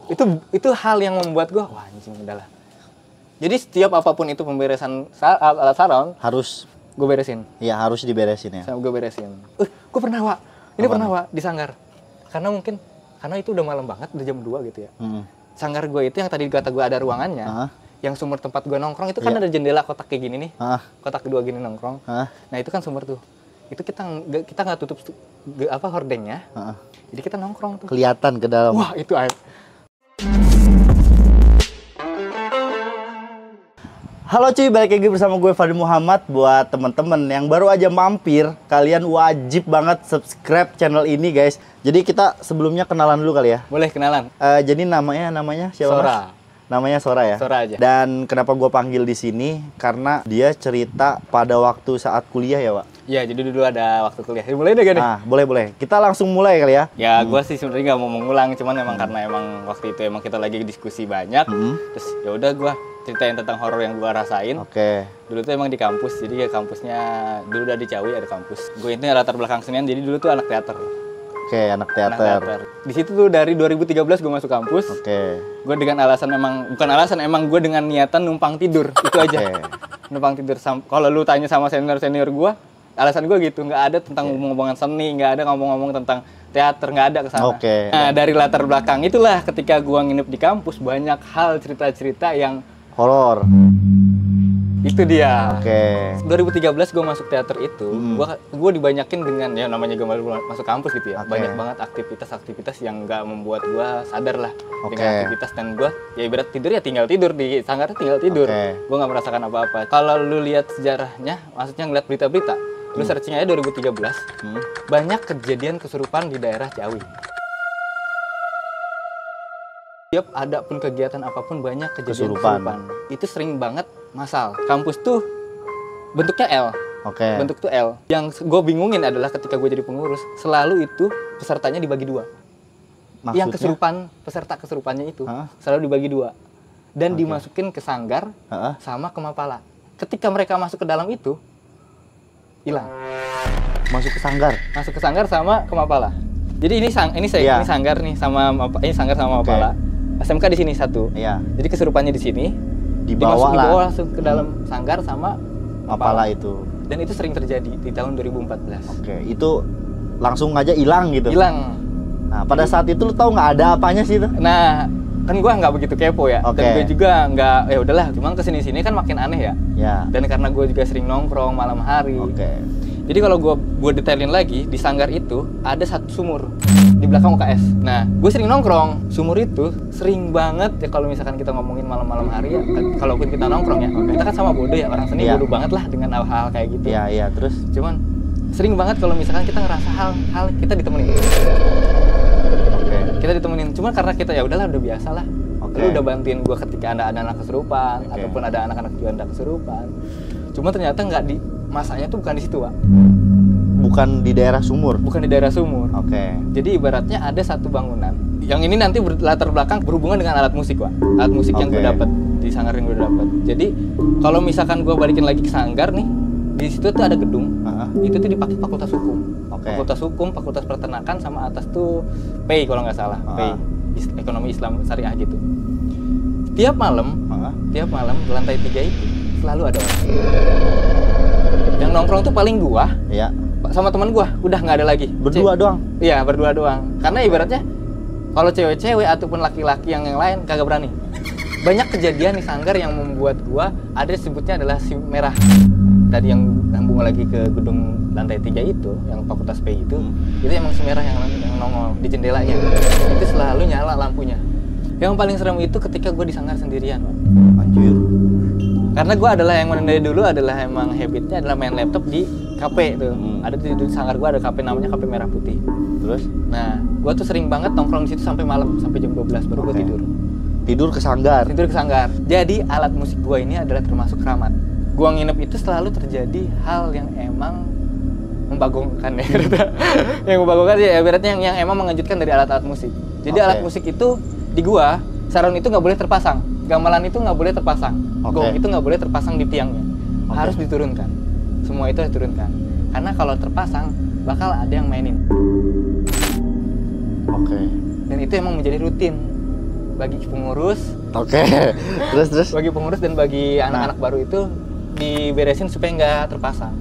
Itu hal yang membuat gue wah anjing udahlah. Jadi setiap apapun itu pemberesan alat sound harus gue beresin. Iya, harus diberesin ya. Gue beresin. Gue pernah, Wak. Ini pernah, Wak, di sanggar. Karena itu udah malam banget, udah jam 2 gitu ya. Sanggar gue itu yang tadi kata gue ada ruangannya. Yang sumur tempat gue nongkrong itu kan ada jendela kotak kayak gini nih. Kotak kedua gini nongkrong. Nah, itu kan sumur tuh. Itu kita nggak tutup hordengnya. Jadi kita nongkrong tuh. Kelihatan ke dalam. Wah, itu air. Halo cuy, balik lagi bersama gue Fadil Muhammad. Buat temen-temen yang baru aja mampir, kalian wajib banget subscribe channel ini guys. Jadi kita sebelumnya kenalan dulu kali ya. Boleh kenalan. Jadi namanya siapa? Sora. Namanya Sora ya. Sora aja. Dan kenapa gue panggil di sini? Karena dia cerita pada waktu saat kuliah ya, Pak. Iya, jadi dulu ada waktu kuliah. Mulai deh gak nih? Nah, boleh. Kita langsung mulai kali ya. Ya, gue sih sebenarnya nggak mau mengulang, cuman emang karena emang waktu itu emang kita lagi diskusi banyak. Terus ya udah gue ceritain tentang horor yang gue rasain. Oke. Dulu tuh emang di kampus, jadi ya kampusnya dulu udah di Ciawi ada kampus. Gue itu latar belakang senian, jadi dulu tuh anak teater. Oke, anak teater. Di situ tuh dari 2013 gue masuk kampus. Oke. Gue dengan alasan emang gue dengan niatan numpang tidur, itu aja. Numpang tidur. Kalau lu tanya sama senior gue, alasan gue gitu, nggak ada tentang ngomong-ngomongan seni, nggak ada ngomong-ngomong tentang teater, nggak ada kesana. Nah, dari latar belakang itulah ketika gue nginep di kampus, banyak hal cerita-cerita yang horor. Itu dia. 2013 gue masuk teater itu, gue dibanyakin dengan ya namanya gue masuk kampus gitu ya. Banyak banget aktivitas yang nggak membuat gue sadar lah dengan aktivitas, dan gue ya ibarat tidur ya tinggal tidur di sanggar, tinggal tidur. Gue nggak merasakan apa-apa. Kalau lu lihat sejarahnya, maksudnya ngeliat berita-berita, lu searching aja 2013, banyak kejadian kesurupan di daerah Ciawi. Tiap ada pun kegiatan apapun banyak kejadian kesurupan. Itu sering banget massal. Kampus tuh bentuknya L. Bentuk tuh L. Yang gue bingungin adalah ketika gue jadi pengurus, selalu itu pesertanya dibagi dua. Maksudnya? Yang peserta kesurupannya itu selalu dibagi dua. Dan dimasukin ke sanggar sama ke mapala. Ketika mereka masuk ke dalam itu, hilang. Masuk ke sanggar? Masuk ke sanggar sama ke mapala. Jadi ini sanggar nih sama mapala. SMK di sini satu. Jadi kesurupannya di sini. Dibawa langsung ke dalam sanggar sama mapala itu. Dan itu sering terjadi di tahun 2014. Itu langsung aja hilang gitu. Hilang. Nah, pada saat itu lu tahu nggak ada apanya sih itu? Nah, kan gua nggak begitu kepo ya. Dan gue juga nggak, ya udahlah. Cuman kesini-sini kan makin aneh ya. Dan karena gue juga sering nongkrong malam hari. Jadi kalau gue detailin lagi, di sanggar itu ada satu sumur di belakang UKS. Nah, gue sering nongkrong. Sumur itu sering banget ya kalau misalkan kita ngomongin malam-malam hari ya, kalaupun kita nongkrong ya, kita kan sama bodoh ya, orang seni bodoh banget lah dengan hal-hal kayak gitu. Iya, terus? Cuman sering banget kalau misalkan kita ngerasa hal kita ditemenin. Kita ditemenin, cuma karena kita ya udahlah udah biasa lah. Lu udah bantuin gue ketika ada anak kesurupan, ataupun ada anak-anak juanda kesurupan. Cuma ternyata nggak di masanya tuh bukan di situ, Pak. Bukan di daerah sumur. Bukan di daerah sumur. Jadi ibaratnya ada satu bangunan. Yang ini nanti latar belakang berhubungan dengan alat musik, Pak. Alat musik yang gue dapat di sanggar yang gue dapat. Jadi kalau misalkan gue balikin lagi ke sanggar nih, di situ tuh ada gedung. Itu tuh dipakai Fakultas Hukum. Fakultas Hukum, Fakultas Peternakan, sama atas tuh PEI kalau nggak salah. PEI, Ekonomi Islam Syariah gitu. Tiap malam di lantai 3 itu selalu ada orang. Yang nongkrong tuh paling gua sama teman gua, udah nggak ada lagi. Berdua doang? Iya, berdua doang. Karena ibaratnya kalau cewek-cewek ataupun laki-laki yang lain kagak berani. Banyak kejadian di sanggar yang membuat gua ada disebutnya adalah si merah. Tadi yang sambung lagi ke gedung lantai 3 itu, yang Fakultas PI itu emang si merah yang nongol di jendelanya. Itu selalu nyala lampunya. Yang paling serem itu ketika gue di sanggar sendirian, Pak. Anjir. Karena gue adalah yang dari dulu adalah emang habitnya adalah main laptop di kafe tuh. Ada di sanggar gue ada kafe namanya Kafe Merah Putih. Terus? Nah, gue tuh sering banget nongkrong di situ sampai malam, sampai jam 12 baru gue tidur. Tidur ke sanggar? Tidur ke sanggar. Jadi alat musik gue ini adalah termasuk keramat. Gue nginep itu selalu terjadi hal yang emang membagongkan ya. Yang membagongkan ya ibaratnya yang emang mengejutkan dari alat-alat musik. Jadi alat musik itu di gua, saron itu nggak boleh terpasang, gamelan itu nggak boleh terpasang, gong itu nggak boleh terpasang di tiangnya, harus diturunkan. Semua itu harus diturunkan, karena kalau terpasang bakal ada yang mainin. Dan itu emang menjadi rutin bagi pengurus. Oke. Terus. Bagi pengurus dan bagi anak-anak baru itu diberesin supaya nggak terpasang.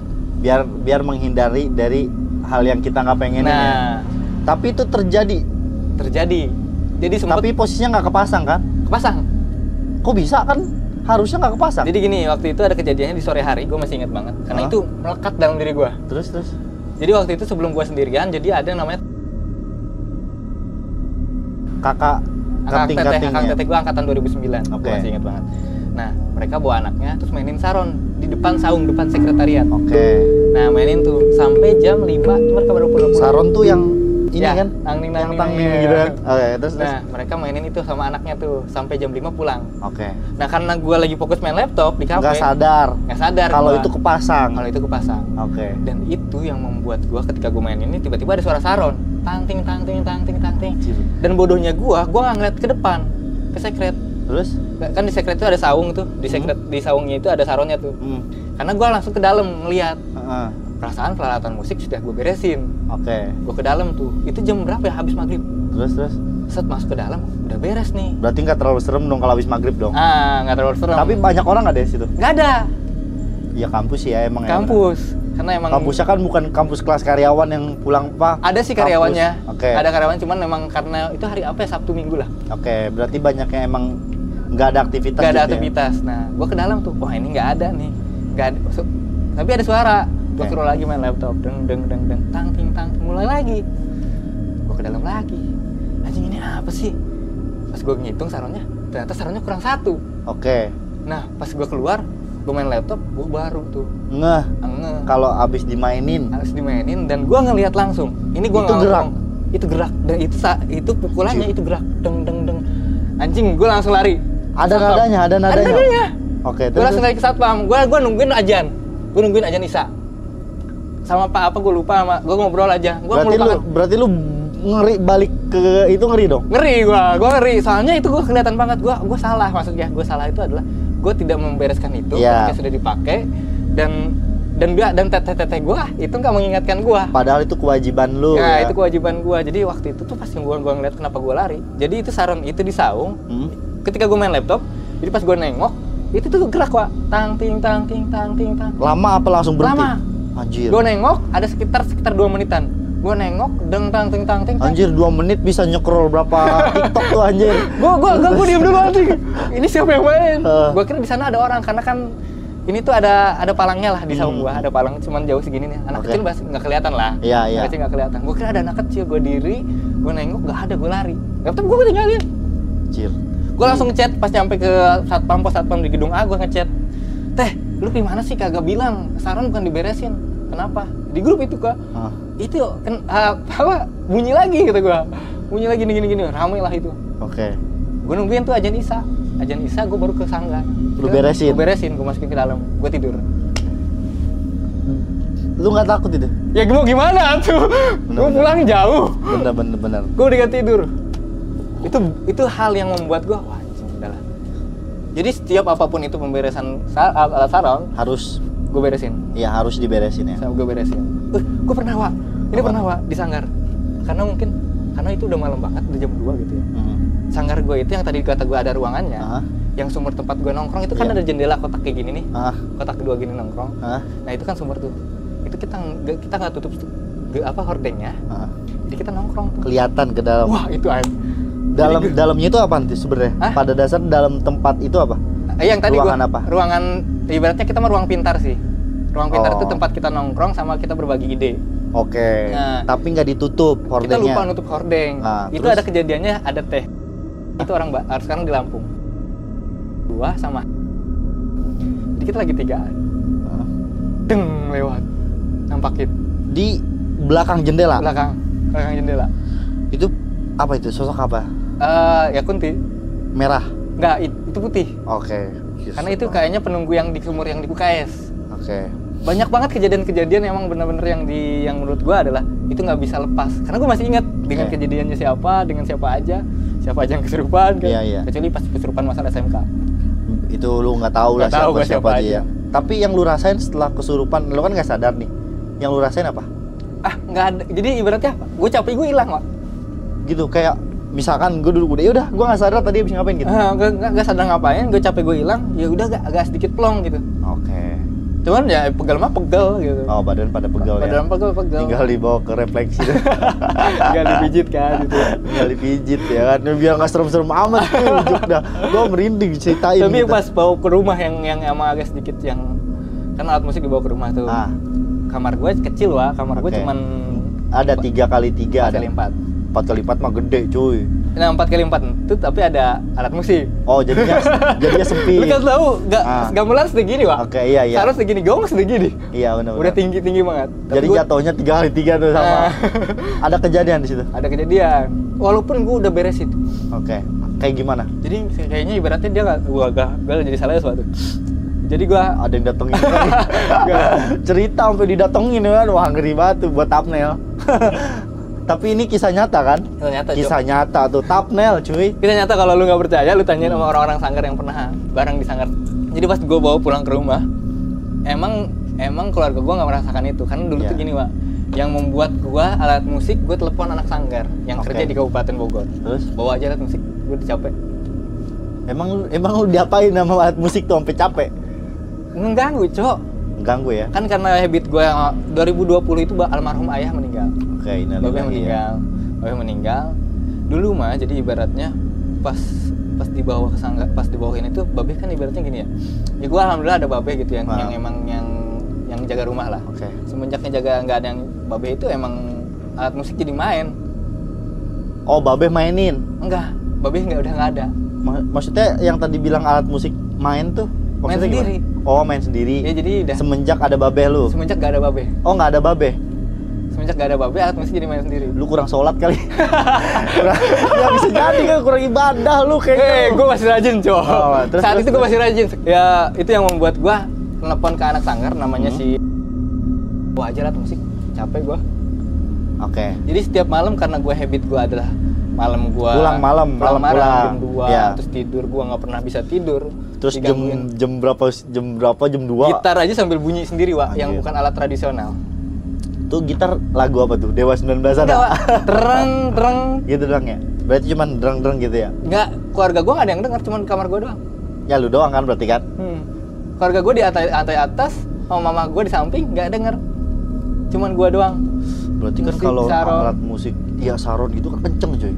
Biar menghindari dari hal yang kita nggak pengenin ya. Tapi itu terjadi. Jadi sempat. Tapi posisinya nggak kepasang kan? Kepasang. Kok bisa kan? Harusnya nggak kepasang. Jadi gini, waktu itu ada kejadiannya di sore hari, gue masih ingat banget. Karena itu melekat dalam diri gue. Terus. Jadi waktu itu sebelum gue sendirian, jadi ada yang namanya kakak teteh gue angkatan 2009. Gue masih ingat banget. Nah, mereka bawa anaknya terus mainin saron di depan saung, depan sekretariat. Nah, mainin tuh sampai jam 5 tuh mereka baru pulang. Saron tuh yang ini ya, kan? Tangning gitu kan? Terus. Nah, mereka mainin itu sama anaknya tuh sampai jam 5 pulang. Nah, karena gue lagi fokus main laptop di kafe. Nggak sadar Kalau itu kepasang. Dan itu yang membuat gue ketika gue main ini tiba-tiba ada suara saron. Tang ting. Dan bodohnya gue nggak ngeliat ke depan, ke sekret. Terus? Kan di sekret itu ada saung tuh, di saungnya itu ada saronnya tuh. Karena gue langsung ke dalam ngeliat. Perasaan peralatan musik sudah gue beresin. Gue ke dalam tuh. Itu jam berapa ya? Habis maghrib. Terus? Set masuk ke dalam, udah beres nih. Berarti nggak terlalu serem dong kalau habis maghrib dong? Nggak terlalu serem. Tapi banyak orang nggak ada di situ? Nggak ada. Ya kampus ya emang. Kampus. Karena emang kampusnya kan bukan kampus kelas karyawan yang pulang pak. Ada sih karyawannya. Ada karyawan, cuman memang karena itu hari apa ya, Sabtu Minggu lah. Berarti banyaknya emang nggak ada aktivitas. Nggak ada aktivitas. Ya? Nah, gue ke dalam tuh, wah ini nggak ada nih, nggak ada. Tapi ada suara. Gue suruh lagi main laptop, deng, tang ting, mulai lagi. Gue ke dalam lagi. Anjing ini apa sih? Pas gue ngitung saronnya, ternyata saronnya kurang 1. Nah, pas gue keluar, gue main laptop, gue baru tuh ngeh. Kalau abis dimainin dan gue ngelihat langsung. Ini gue itu gerak dan itu pukulannya itu gerak, deng. Anjing, gue langsung lari. Ada nadanya. Gue langsung lari ke satpam. Gue nungguin ajan Isya. Sama Pak apa gue lupa, sama gue ngobrol aja. Berarti lu ngeri balik ke itu, ngeri dong? Gue ngeri. Soalnya itu gue kelihatan banget gue salah, maksudnya gue salah itu adalah gue tidak membereskan itu ketika sudah dipakai dan teteh gue itu nggak mengingatkan gue. Padahal itu kewajiban lu. Itu kewajiban gue. Jadi waktu itu tuh pas yang gue ngeliat kenapa gue lari. Jadi itu saron itu di saung. Ketika gue main laptop, jadi pas gue nengok itu tuh gerak Wak. Tang ting. Lama apa langsung berhenti? Lama. Anjir. Gue nengok ada sekitar 2 menitan. Gue nengok deng tang ting. Anjir, 2 menit bisa nyekrol berapa TikTok tuh anjir. Gue diam dulu anjing. Ini siapa yang main? Gue kira di sana ada orang karena kan ini tuh ada palangnya lah di saung gua, ada palang cuman jauh segini nih. Anak kecil masih nggak kelihatan lah. Iya. Kecil nggak kelihatan. Gue kira ada anak kecil, gue diri, gue nengok nggak ada, gue lari. Laptop gue tinggalin. Anjir. Gue langsung ngechat pas nyampe ke satpam di gedung A, gue ngechat. Teh, lu gimana sih kagak bilang? Saron bukan diberesin. Kenapa? Di grup itu kak. Itu kan apa? Bunyi lagi gitu gue. Bunyi lagi gini. Ramai lah itu. Gue nungguin tuh ajan Isa, gue baru ke sangga. Lu beresin? Gue beresin, gue masukin ke dalam, gue tidur. Lu nggak takut itu? Ya mau gimana tuh? Gue pulang jauh. Bener. Gue udah tidur. Itu hal yang membuat gue, wah udahlah. Jadi setiap apapun itu pemberesan alat saron harus gue beresin. Iya harus diberesin ya. Gue beresin. Gue pernah Wak, pernah Wak di sanggar. Karena itu udah malam banget, udah jam 2 gitu ya. Sanggar gue itu yang tadi kata gue ada ruangannya, yang sumber tempat gue nongkrong itu kan ada jendela kotak kayak gini nih, kotak 2 gini nongkrong. Nah itu kan sumber tuh. Itu kita nggak tutup hordengnya. Jadi kita nongkrong tuh. Kelihatan ke dalam. Wah itu air. Dalamnya itu apa nanti sebenarnya? Pada dasar dalam tempat itu apa? Yang tadi ruangan apa? Ruangan ibaratnya kita mah ruang pintar sih. Ruang pintar itu tempat kita nongkrong sama kita berbagi ide. Nah, tapi nggak ditutup hordengnya. Kita lupa nutup hordeng. Itu terus? Ada kejadiannya, ada teh. Itu orang sekarang di Lampung. 2 sama. Jadi kita lagi 3. Deng lewat. Nampakin. Di belakang jendela. Belakang jendela. Itu apa itu? Sosok apa? Ya kunti. Merah. Enggak, itu putih. Karena itu kayaknya penunggu yang di sumur yang di UKS. Banyak banget kejadian-kejadian emang bener-bener yang menurut gua adalah itu nggak bisa lepas. Karena gua masih ingat dengan kejadiannya dengan siapa aja yang kesurupan kan. Kecuali pas kesurupan masalah SMK. Itu lu nggak tahu lah siapa aja. Tapi yang lu rasain setelah kesurupan, lu kan nggak sadar nih. Yang lu rasain apa? Nggak ada. Jadi ibaratnya apa? Gue capek, gue hilang Wak. Gitu kayak misalkan gue duduk udah, ya udah gue nggak sadar tadi habis ngapain gitu. Nggak sadar ngapain, gue capek gue hilang, ya udah agak sedikit plong gitu. Oke. Cuman ya pegel mah pegel gitu. Oh, badan pada pegel ya. Badan pegel. Tinggal dibawa ke refleksi. Tinggal dipijit kan gitu. Tinggal dipijit ya kan. Biar nggak serem-serem amat tuh ujuk dah. Gue merinding ceritain. Tapi gitu. pas bawa ke rumah yang emang agak sedikit yang kan alat musik dibawa ke rumah tuh. Kamar gue kecil kamar gue cuman ada 3x3 ada 4x4. 4x4 mah gede cuy. Nah 4x4 itu tapi ada alat musik. Oh jadinya sempit. Lu kan tahu gamelan segini Oke, iya. Seharusnya segini, gong segini. Iya benar. Udah tinggi banget. Jadi jatuhnya 3x3 tuh sama. Ada kejadian di situ. Ada kejadian. Walaupun gue udah beres itu. Oke. Kayak gimana? Jadi kayaknya ibaratnya dia gue jadi salah sesuatu. Jadi gua ada yang datengin cerita sampai didatengin kan, wah ngeri banget tuh buat thumbnail. Tapi ini kisah nyata kan? Kisah nyata tuh thumbnail cuy. Kisah nyata, kalau lu nggak percaya lu tanyain sama orang-orang sanggar yang pernah bareng di sanggar. Jadi pas gua bawa pulang ke rumah, emang keluarga gua nggak merasakan itu karena dulu tuh gini yang membuat gua alat musik, gua telepon anak sanggar yang kerja di Kabupaten Bogor. Terus bawa aja alat musik, gua udah capek. Emang lu diapain sama alat musik tuh sampai capek? Mengganggu, Cok. Mengganggu ya? Kan karena habit gue yang 2020 itu almarhum ayah meninggal. Oke, Babeh meninggal. Dulu mah jadi ibaratnya pas dibawa ke sangga, pas dibawain itu babeh kan ibaratnya gini ya. Ya gue alhamdulillah ada babeh gitu yang emang yang jaga rumah lah. Oke. Semenjaknya nggak ada yang babeh itu emang alat musik jadi main. Oh, babeh mainin? Enggak, babeh udah nggak ada. Maksudnya yang tadi bilang alat musik main tuh? Main sendiri. Gimana? Oh, main sendiri. Ya jadi udah. Semenjak ada babeh lu? Semenjak gak ada babeh. Oh, nggak ada babeh? Semenjak gak ada babeh, alat musik jadi main sendiri. Lu kurang sholat kali. Ya bisa jadi kan kurang ibadah lu kayaknya. Gue masih rajin, Cok. Saat itu gue masih rajin. Ya itu yang membuat gue telepon ke anak sanggar namanya si Wah aja alat musik, capek gue. Oke. Jadi setiap malam karena gue habit gue adalah malam gue pulang jam 2 terus tidur, gue nggak pernah bisa tidur. Terus jam berapa jam 2 gitar aja sambil bunyi sendiri yang bukan alat tradisional. Tuh gitar lagu apa tuh? Dewa 19 ada? Tereng gitu doang ya? Berarti cuman dereng gitu ya? Enggak, keluarga gue nggak ada yang denger, cuman kamar gue doang. Ya lu doang kan berarti kan? Keluarga gue di lantai atas sama mama gue di samping nggak denger, cuman gue doang. Berarti kan kalau alat musik ya saron gitu kan kenceng cuy.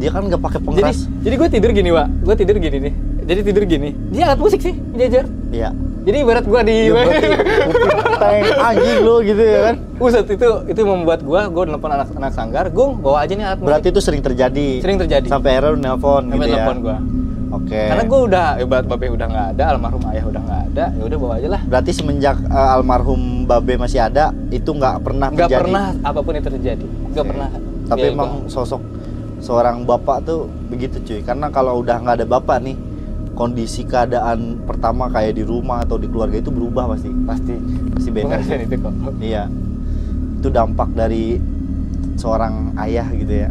Dia kan nggak pakai pengeras. Jadi gue tidur gini, Wak. Gue tidur gini nih. Jadi tidur gini. Dia alat musik sih, jajar. Iya. Jadi ibarat gue di tank anjing lu gitu ya kan. Buset, itu membuat gue nelpon anak sanggar, gue bawa aja nih alat musik. Berarti itu sering terjadi. Sampai akhirnya lu nelpon gitu ya. Nelpon gue. Oke. Karena gue udah ibarat babeh udah nggak ada, almarhum ayah udah nggak ada, ya udah bawa aja lah. Berarti semenjak almarhum babeh masih ada, itu nggak pernah terjadi. Nggak pernah apapun itu terjadi. Nggak pernah. Tapi emang sosok seorang bapak tuh begitu cuy. Karena kalau udah nggak ada bapak nih, kondisi keadaan pertama kayak di rumah atau di keluarga itu berubah pasti beda. Itu kok. Iya. Itu dampak dari seorang ayah gitu ya.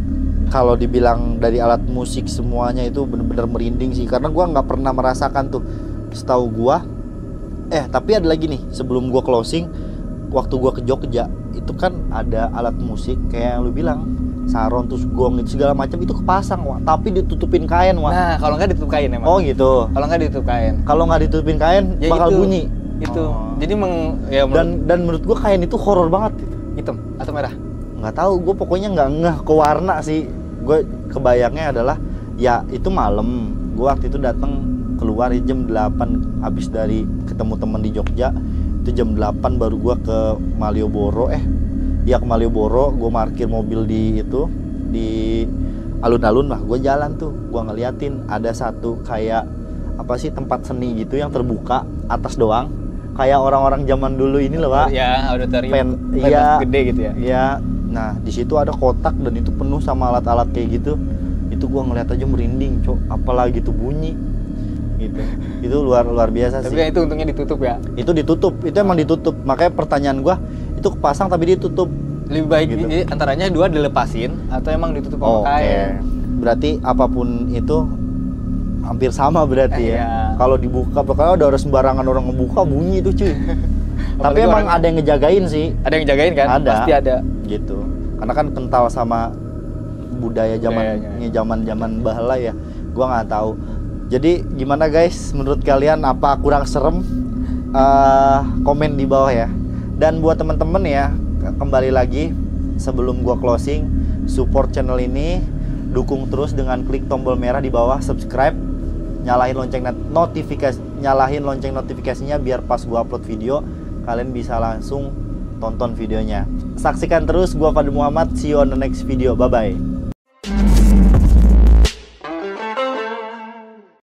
Kalau dibilang dari alat musik semuanya itu bener-bener merinding sih, karena gua nggak pernah merasakan tuh. Setahu gua tapi ada lagi nih sebelum gua closing, waktu gua ke Jogja itu kan ada alat musik kayak yang lu bilang, saron terus gong itu segala macam itu kepasang, Wak, tapi ditutupin kain, Wak. Nah, kalau nggak ditutup kain emang. Oh gitu. Kalau nggak ditutup kain. Kalau nggak ditutupin kain ya bakal itu, bunyi. Itu. Jadi dan menurut gua kain itu horor banget. Hitam atau merah? Nggak tahu, gue pokoknya nggak ngeh ke warna sih. Gue kebayangnya adalah ya itu malam. Gue waktu itu datang keluar jam 8 habis dari ketemu teman di Jogja. Itu jam 8 baru gue ke Malioboro. Ke Malioboro. Gue parkir mobil di alun-alun lah. Gue jalan tuh, gue ngeliatin ada satu kayak apa sih tempat seni gitu yang terbuka atas doang. Kayak orang-orang zaman dulu ini loh, Pak. Ya, auditorium gede gitu ya. Iya. Nah, di situ ada kotak dan itu penuh sama alat-alat kayak gitu. Itu gua ngeliat aja merinding, Cok. Apalagi tuh bunyi. Gitu. Itu luar biasa sih. Tapi itu untungnya ditutup ya. Itu ditutup. Itu emang ditutup. Makanya pertanyaan gua, itu kepasang tapi ditutup. Lebih baik gitu. Antaranya dua dilepasin atau emang ditutup sama kain. Berarti apapun itu hampir sama berarti ya. Kalau dibuka, pokoknya ada orang sembarangan orang ngebuka bunyi itu cuy. Tapi emang ada yang ngejagain sih. Ada yang ngejagain kan? Ada. Pasti ada. Gitu. Karena kan kental sama budaya zaman bahala ya, gua nggak tahu. Jadi gimana guys, menurut kalian apa kurang serem? Komen di bawah ya. Dan buat temen-temen ya, kembali lagi sebelum gua closing, support channel ini, dukung terus dengan klik tombol merah di bawah subscribe, nyalahin lonceng notifikasinya biar pas gua upload video kalian bisa langsung tonton videonya. Saksikan terus, gua Fadil Muhammad, see you on the next video, bye bye.